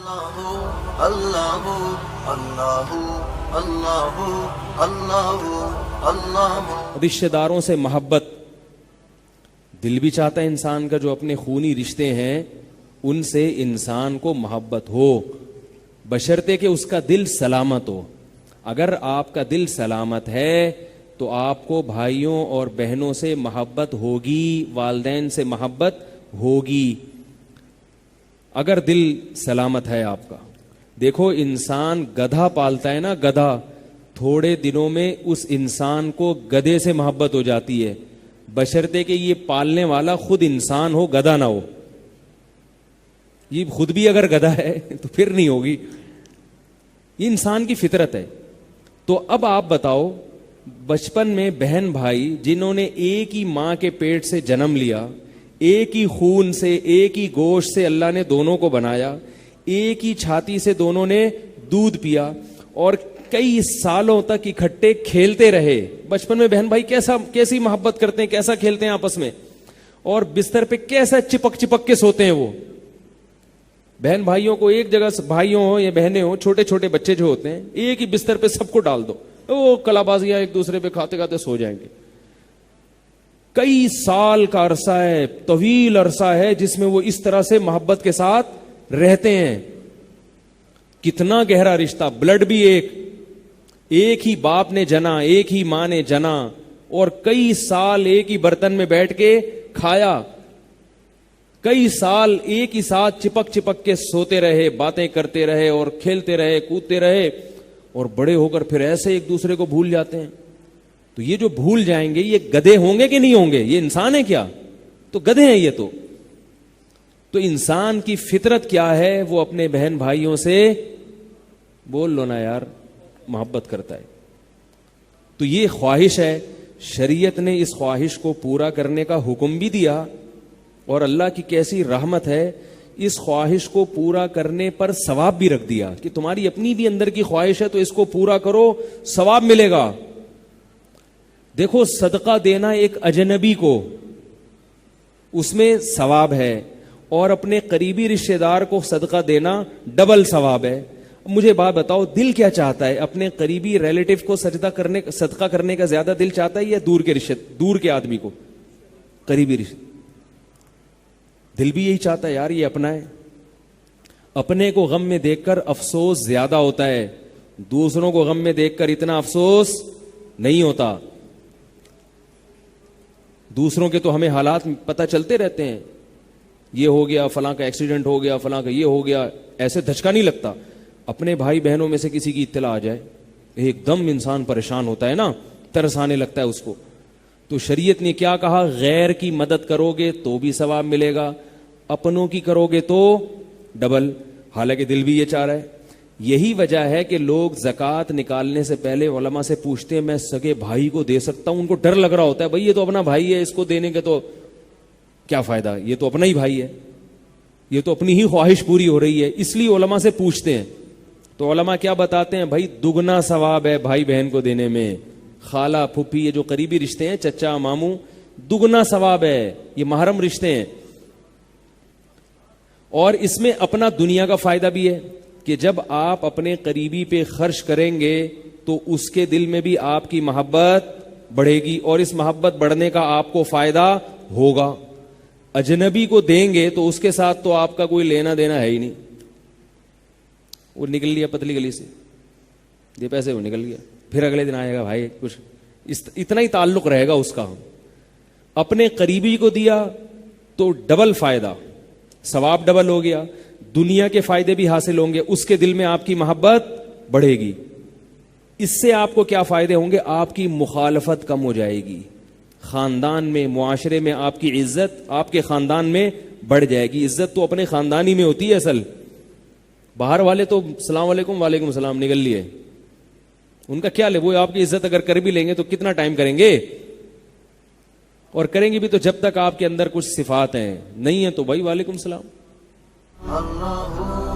اللہ اللہ اللہ اللہ اللہ۔ رشتہ داروں سے محبت، دل بھی چاہتا ہے انسان کا جو اپنے خونی رشتے ہیں ان سے انسان کو محبت ہو، بشرطے کہ اس کا دل سلامت ہو۔ اگر آپ کا دل سلامت ہے تو آپ کو بھائیوں اور بہنوں سے محبت ہوگی، والدین سے محبت ہوگی، اگر دل سلامت ہے آپ کا۔ دیکھو انسان گدھا پالتا ہے نا، گدھا، تھوڑے دنوں میں اس انسان کو گدھے سے محبت ہو جاتی ہے، بشرطے کہ یہ پالنے والا خود انسان ہو، گدھا نہ ہو۔ یہ خود بھی اگر گدھا ہے تو پھر نہیں ہوگی، یہ انسان کی فطرت ہے۔ تو اب آپ بتاؤ، بچپن میں بہن بھائی جنہوں نے ایک ہی ماں کے پیٹ سے جنم لیا، ایک ہی خون سے، ایک ہی گوشت سے اللہ نے دونوں کو بنایا، ایک ہی چھاتی سے دونوں نے دودھ پیا اور کئی سالوں تک اکٹھے کھیلتے رہے۔ بچپن میں بہن بھائی کیسی محبت کرتے ہیں، کیسا کھیلتے ہیں آپس میں، اور بستر پہ کیسا چپک چپک کے سوتے ہیں۔ وہ بہن بھائیوں کو ایک جگہ، بھائیوں ہو یا بہنیں ہو، چھوٹے چھوٹے بچے جو ہوتے ہیں، ایک ہی بستر پہ سب کو ڈال دو، وہ کلا بازیاں ایک دوسرے پہ کھاتے کھاتے سو جائیں گے۔ کئی سال کا عرصہ ہے، طویل عرصہ ہے جس میں وہ اس طرح سے محبت کے ساتھ رہتے ہیں۔ کتنا گہرا رشتہ، بلڈ بھی ایک ہی باپ نے جنا، ایک ہی ماں نے جنا، اور کئی سال ایک ہی برتن میں بیٹھ کے کھایا، کئی سال ایک ہی ساتھ چپک چپک کے سوتے رہے، باتیں کرتے رہے اور کھیلتے رہے، کودتے رہے، اور بڑے ہو کر پھر ایسے ایک دوسرے کو بھول جاتے ہیں۔ تو یہ جو بھول جائیں گے، یہ گدھے ہوں گے کہ نہیں ہوں گے؟ یہ انسان ہے کیا؟ تو گدھے ہیں یہ تو انسان کی فطرت کیا ہے؟ وہ اپنے بہن بھائیوں سے، بول لو نا یار، محبت کرتا ہے۔ تو یہ خواہش ہے، شریعت نے اس خواہش کو پورا کرنے کا حکم بھی دیا، اور اللہ کی کیسی رحمت ہے، اس خواہش کو پورا کرنے پر ثواب بھی رکھ دیا کہ تمہاری اپنی بھی اندر کی خواہش ہے تو اس کو پورا کرو، ثواب ملے گا۔ دیکھو صدقہ دینا ایک اجنبی کو، اس میں ثواب ہے، اور اپنے قریبی رشتہ دار کو صدقہ دینا ڈبل ثواب ہے۔ مجھے بات بتاؤ، دل کیا چاہتا ہے؟ اپنے قریبی ریلیٹو کو صدقہ کرنے کا زیادہ دل چاہتا ہے یا دور کے آدمی کو؟ قریبی رشتہ، دل بھی یہی چاہتا ہے یار، یہ اپنا ہے۔ اپنے کو غم میں دیکھ کر افسوس زیادہ ہوتا ہے، دوسروں کو غم میں دیکھ کر اتنا افسوس نہیں ہوتا۔ دوسروں کے تو ہمیں حالات پتہ چلتے رہتے ہیں، یہ ہو گیا، فلاں کا ایکسیڈنٹ ہو گیا، فلاں کا یہ ہو گیا، ایسے دھچکا نہیں لگتا۔ اپنے بھائی بہنوں میں سے کسی کی اطلاع آ جائے، ایک دم انسان پریشان ہوتا ہے نا، ترس آنے لگتا ہے اس کو۔ تو شریعت نے کیا کہا؟ غیر کی مدد کرو گے تو بھی ثواب ملے گا، اپنوں کی کرو گے تو ڈبل، حالانکہ دل بھی یہ چاہ رہا ہے۔ یہی وجہ ہے کہ لوگ زکوٰۃ نکالنے سے پہلے علماء سے پوچھتے ہیں میں سگے بھائی کو دے سکتا ہوں؟ ان کو ڈر لگ رہا ہوتا ہے، بھائی یہ تو اپنا بھائی ہے، اس کو دینے کے تو کیا فائدہ، یہ تو اپنا ہی بھائی ہے، یہ تو اپنی ہی خواہش پوری ہو رہی ہے، اس لیے علماء سے پوچھتے ہیں۔ تو علماء کیا بتاتے ہیں؟ بھائی دگنا ثواب ہے بھائی بہن کو دینے میں، خالہ پھپھی، یہ جو قریبی رشتے ہیں، چچا ماموں، دگنا ثواب ہے، یہ محرم رشتے ہیں۔ اور اس میں اپنا دنیا کا فائدہ بھی ہے کہ جب آپ اپنے قریبی پہ خرچ کریں گے تو اس کے دل میں بھی آپ کی محبت بڑھے گی، اور اس محبت بڑھنے کا آپ کو فائدہ ہوگا۔ اجنبی کو دیں گے تو اس کے ساتھ تو آپ کا کوئی لینا دینا ہے ہی نہیں، وہ نکل لیا پتلی گلی سے، یہ پیسے وہ نکل گیا، پھر اگلے دن آئے گا بھائی کچھ، اتنا ہی تعلق رہے گا اس کا۔ اپنے قریبی کو دیا تو ڈبل فائدہ، ثواب ڈبل ہو گیا، دنیا کے فائدے بھی حاصل ہوں گے، اس کے دل میں آپ کی محبت بڑھے گی۔ اس سے آپ کو کیا فائدے ہوں گے؟ آپ کی مخالفت کم ہو جائے گی، خاندان میں، معاشرے میں آپ کی عزت آپ کے خاندان میں بڑھ جائے گی۔ عزت تو اپنے خاندانی میں ہوتی ہے اصل، باہر والے تو السلام علیکم وعلیکم السلام نکل لیے، ان کا کیا لے، وہ آپ کی عزت اگر کر بھی لیں گے تو کتنا ٹائم کریں گے، اور کریں گے بھی تو جب تک آپ کے اندر کچھ صفات ہیں، نہیں ہیں تو بھائی وعلیکم السلام۔ اللہ